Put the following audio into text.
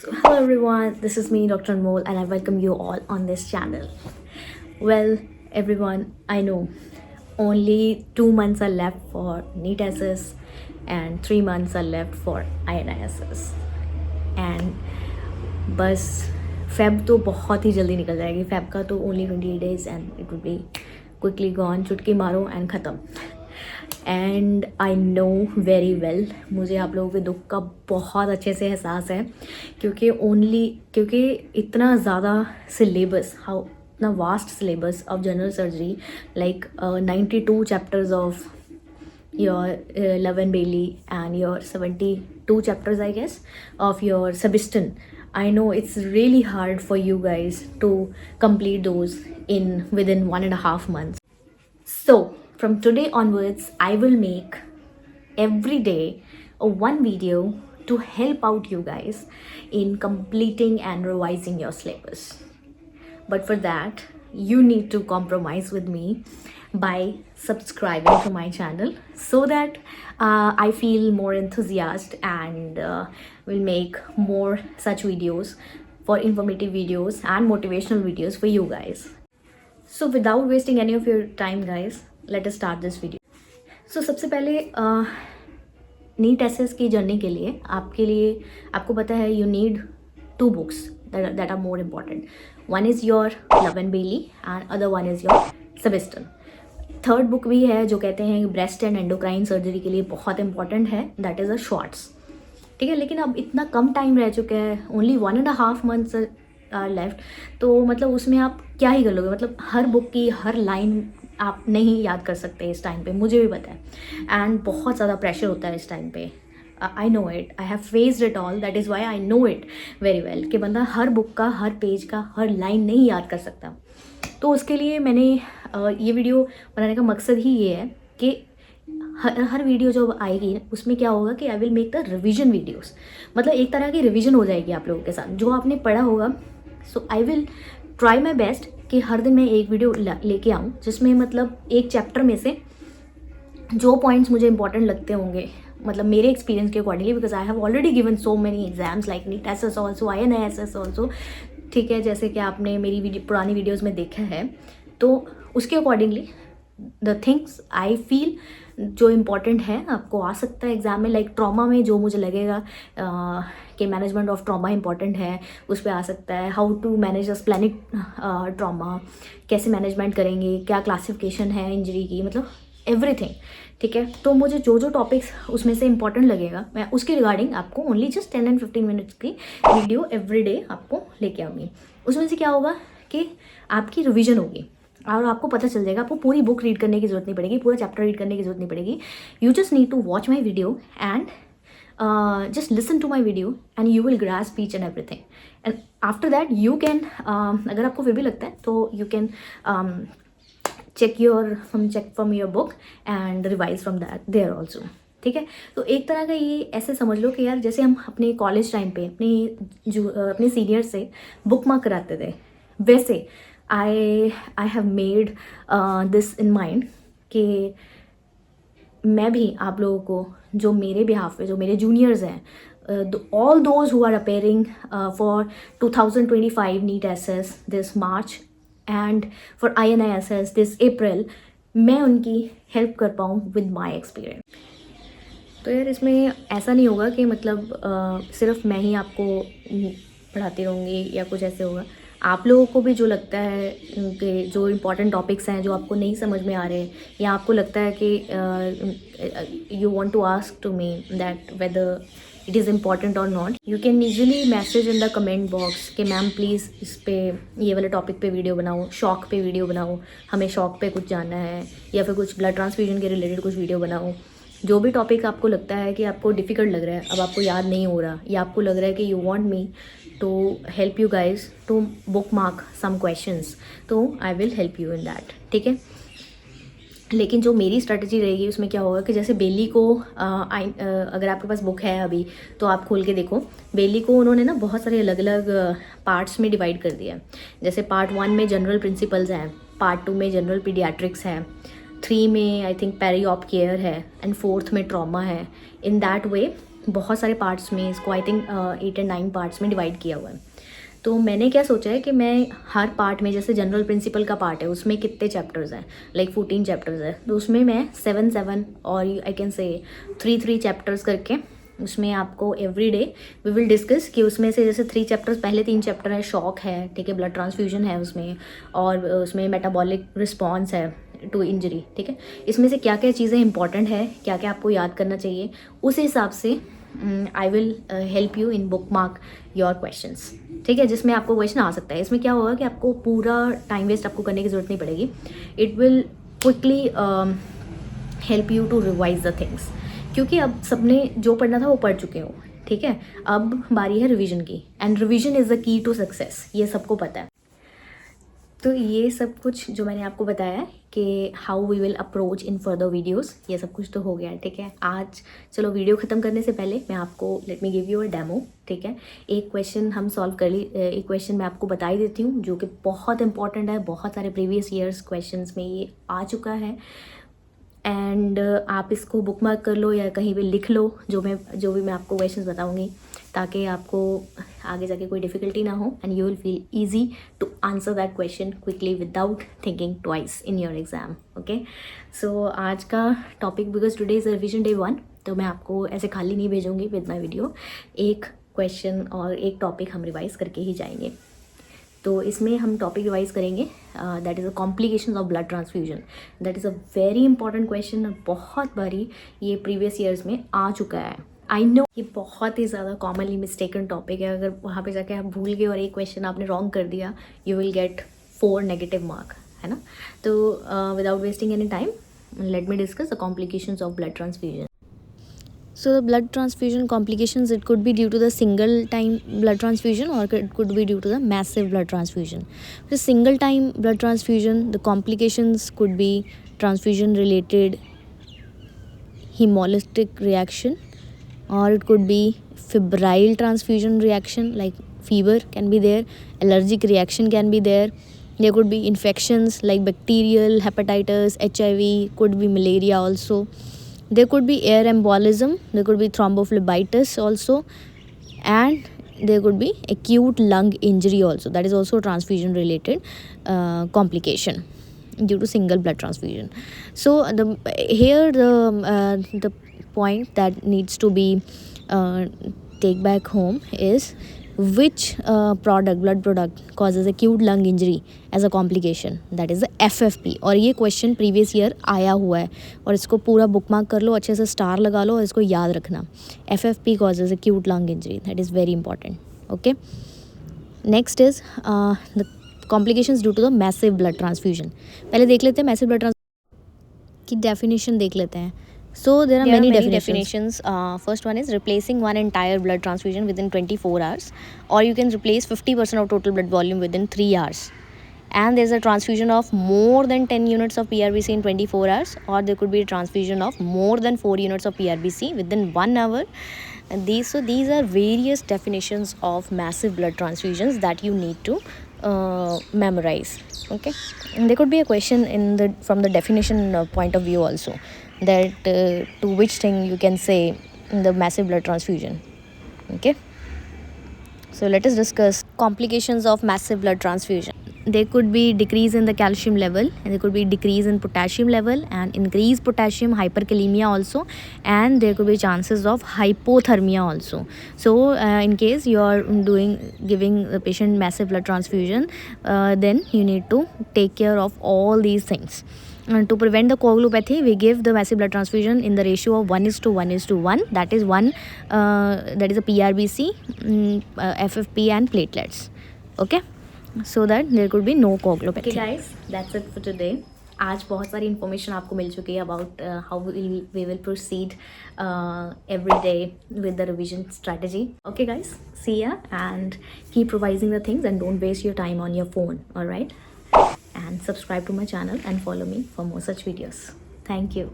So, hello everyone, this is me, Dr. Anmol, and I welcome you all on this channel. Well, everyone, I know only 2 months are left for NEET SS and 3 months are left for INISS. And बस Feb तो बहुत ही जल्दी निकल जाएगी. Feb का तो only 28 days and it will be quickly gone. चुटकी मारो एंड ख़त्म. And I know very well, मुझे आप लोगों के दुख का बहुत अच्छे से एहसास है क्योंकि इतना ज़्यादा सिलेबस, इतना vast syllabus of general surgery, like 92 chapters of your Love and Bailey and your 72 chapters, I guess, of your Sebastian. I know it's really hard for you guys to complete those within 1.5 months. So from today onwards, I will make every day one video to help out you guys in completing and revising your syllabus. But for that, you need to compromise with me by subscribing to my channel so that I feel more enthusiastic and will make more such videos, for informative videos and motivational videos for you guys. So without wasting any of your time guys, let us start this video. So सबसे पहले NEET SS की journey के लिए आपको पता है you need 2 books that are more important. One is your Love and Bailey and other one is your Sebastian. Third book भी है जो कहते हैं ब्रेस्ट एंड एंडोक्राइन सर्जरी के लिए बहुत इंपॉर्टेंट है, दैट इज़ अ शॉर्ट्स. ठीक है, लेकिन अब इतना कम टाइम रह चुका है, ओनली 1.5 months लेफ्ट, तो मतलब उसमें आप क्या ही कर लोगे. मतलब हर बुक की हर लाइन आप नहीं याद कर सकते इस टाइम पे, मुझे भी पता है. एंड बहुत ज़्यादा प्रेशर होता है इस टाइम पे. I know it, I have faced it all, that is why I know it very well कि बंदा हर बुक का, हर पेज का, हर लाइन नहीं याद कर सकता. तो उसके लिए मैंने ये वीडियो बनाने का मकसद ही ये है कि हर वीडियो जो आएगी उसमें क्या होगा कि I will make the revision videos. मतलब एक तरह की रिवीजन हो जाएगी आप लोगों के साथ जो आपने पढ़ा होगा. So I will try my best कि हर दिन मैं एक वीडियो लेके आऊँ जिसमें मतलब एक चैप्टर में से जो पॉइंट्स मुझे इंपॉर्टेंट लगते होंगे, मतलब मेरे एक्सपीरियंस के accordingly, because I have already given so many exams like NEET SS also, INISS also. ठीक है, जैसे कि आपने मेरी पुरानी वीडियोज़ में देखा है, तो उसके accordingly the things I feel जो इम्पॉर्टेंट है आपको आ सकता है एग्ज़ाम में. लाइक ट्रॉमा में जो मुझे लगेगा कि मैनेजमेंट ऑफ ट्रॉमा इंपॉर्टेंट है, उस पर आ सकता है. How to manage a splenic trauma, कैसे मैनेजमेंट करेंगे, क्या क्लासिफिकेशन है इंजरी की, मतलब एवरीथिंग. ठीक है, तो मुझे जो टॉपिक्स उसमें से इंपॉर्टेंट लगेगा मैं उसके रिगार्डिंग आपको ओनली जस्ट 10 and 15 minutes की वीडियो एवरी डे आपको लेके आऊँगी. उसमें से क्या होगा कि आपकी रिवीजन होगी और आपको पता चल जाएगा. आपको पूरी बुक रीड करने की जरूरत नहीं पड़ेगी, पूरा चैप्टर रीड करने की जरूरत नहीं पड़ेगी. You just need to watch my video and just listen to my video and you will grasp each and everything. And after that you can, अगर आपको फिर भी लगता है तो you can check from your book and revise from that there also. ठीक है, तो एक तरह का ये ऐसे समझ लो कि यार जैसे हम अपने कॉलेज टाइम पे अपने सीनियर से बुक मार्क कराते थे, वैसे I have made this in mind कि मैं भी आप लोगों को जो मेरे बिहाफ पे जो मेरे जूनियर्स हैं, all those who are appearing for 2025 NEET SS this March and for INISS this April, मैं उनकी हेल्प कर पाऊँ विद माई एक्सपीरियंस. तो यार इसमें ऐसा नहीं होगा कि मतलब सिर्फ मैं ही आपको पढ़ाती रहूँगी या कुछ ऐसे होगा. आप लोगों को भी जो लगता है कि जो इम्पोर्टेंट टॉपिक्स हैं जो आपको नहीं समझ में आ रहे, या आपको लगता है कि you want to ask to me that whether it is important और not, you can easily message in the comment box कि मैम प्लीज़ इस पे ये वाले टॉपिक पे वीडियो बनाओ, शॉक पे वीडियो बनाओ, हमें शॉक पे कुछ जानना है, या फिर कुछ ब्लड ट्रांसफ्यूजन के रिलेटेड कुछ वीडियो बनाओ. जो भी टॉपिक आपको लगता है कि आपको डिफ़िकल्ट लग रहा है, अब आपको याद नहीं हो रहा, या आपको लग रहा है कि you want me to help you guys to bookmark some questions, तो I will help you in that. ठीक है, लेकिन जो मेरी स्ट्रेटजी रहेगी उसमें क्या होगा कि जैसे बेली को अगर आपके पास बुक है अभी तो आप खोल के देखो, बेली को उन्होंने ना बहुत सारे अलग अलग पार्ट्स में डिवाइड कर दिया है. जैसे पार्ट 1 में जनरल प्रिंसिपल्स हैं, पार्ट 2 में जनरल पीडियाट्रिक्स है, 3 में I think peri op care है, एंड 4th में ट्रॉमा है. इन दैट वे बहुत सारे पार्ट्स में इसको आई थिंक 8 और 9 पार्ट्स में डिवाइड किया हुआ है। तो मैंने क्या सोचा है कि मैं हर पार्ट में, जैसे जनरल प्रिंसिपल का पार्ट है उसमें कितने चैप्टर्स हैं, लाइक 14 चैप्टर्स है, तो उसमें मैं 7 और आई कैन से 3 चैप्टर्स करके उसमें आपको every day we will discuss कि उसमें से जैसे 3 चैप्टर्स, पहले 3 चैप्टर है शॉक है, ठीक है, ब्लड ट्रांसफ्यूजन है उसमें, और उसमें मेटाबॉलिक रिस्पॉन्स है टू इंजरी, ठीक है। इसमें से क्या क्या चीज़ें इंपॉर्टेंट है, क्या क्या आपको याद करना चाहिए, उस हिसाब से आई will help you in book mark your questions, ठीक है, जिसमें आपको क्वेश्चन आ सकता है। इसमें क्या होगा कि आपको पूरा टाइम वेस्ट आपको करने की ज़रूरत नहीं पड़ेगी। It will quickly help you to revise the things, क्योंकि अब सबने जो पढ़ना था वो पढ़ चुके हो, ठीक है। अब बारी है रिवीजन की, and revision is the key to success, ये सबको पता है। तो ये सब कुछ जो मैंने आपको बताया है कि how we will approach in further videos, ये सब कुछ तो हो गया है, ठीक है। आज चलो वीडियो ख़त्म करने से पहले मैं आपको let me give you a demo, ठीक है। एक क्वेश्चन हम सॉल्व कर ली, एक क्वेश्चन मैं आपको बता ही देती हूँ जो कि बहुत इंपॉर्टेंट है, बहुत सारे प्रीवियस ईयर्स क्वेश्चंस में ये आ चुका है, एंड आप इसको बुक मार्क कर लो या कहीं भी लिख लो, जो भी मैं आपको क्वेश्चंस बताऊंगी, ताकि आपको आगे जाके कोई डिफ़िकल्टी ना हो, and you will feel easy to answer that question quickly without thinking twice in your exam, okay. So आज का topic, because today is revision day 1, तो मैं आपको ऐसे खाली नहीं भेजूंगी विद माई वीडियो, एक क्वेश्चन और एक टॉपिक हम रिवाइज करके ही जाएंगे। तो इसमें हम टॉपिक रिवाइज करेंगे, that is a complications of blood transfusion. That is a very important question, और बहुत बारी ये प्रीवियस ईयर्स में आ चुका है। आई नो ये बहुत ही ज़्यादा कॉमनली मिस्टेकन टॉपिक है, अगर वहाँ पे जाके आप भूल गए और एक क्वेश्चन आपने रॉन्ग कर दिया, you will get 4 negative mark, है ना। तो without wasting any time, let me discuss the complications of blood transfusion. So the blood transfusion complications, it could be due to the single time blood transfusion, or it could be due to the massive blood transfusion. The single time blood transfusion, the complications could be transfusion related hemolytic reaction, or it could be febrile transfusion reaction, like fever can be there, allergic reaction can be there. There could be infections like bacterial, hepatitis, HIV, could be malaria also. There could be air embolism, there could be thrombophlebitis also, and there could be acute lung injury also. That is also a transfusion related complication due to single blood transfusion. So the point that needs to be take back home is which blood product causes acute lung injury as a complication, that is the FFP. और ये question previous year आया हुआ है, और इसको पूरा book mark कर लो, अच्छे से स्टार लगा लो और इसको याद रखना. FFP causes acute lung injury, that is very important, okay. Next is the complications due to the massive blood transfusion. पहले देख लेते हैं massive blood transfusion की definition देख लेते हैं. So there are many definitions. First one is replacing one entire blood transfusion within 24 hours, or you can replace 50% of total blood volume within 3 hours. And there's a transfusion of more than 10 units of PRBC in 24 hours, or there could be a transfusion of more than 4 units of PRBC within 1 hour. And these are various definitions of massive blood transfusions that you need to memorize, okay. And there could be a question from the definition point of view also, that to which thing you can say the massive blood transfusion, okay. So let us discuss complications of massive blood transfusion. There could be decrease in the calcium level, and there could be decrease in potassium level, and increased potassium, hyperkalemia also, and there could be chances of hypothermia also. So in case you are giving the patient massive blood transfusion, then you need to take care of all these things. To prevent the coagulopathy, we give the massive blood transfusion in the ratio of 1:1:1. That is that is a PRBC, FFP and platelets, okay, so that there could be no coagulopathy. Okay guys, that's it for today. आज बहुत सारी information आपको मिल चुकी है about how we will proceed every day with the revision strategy. Okay guys, see ya, and keep revising the things, and don't waste your time on your phone, all right. And subscribe to my channel and follow me for more such videos. Thank you.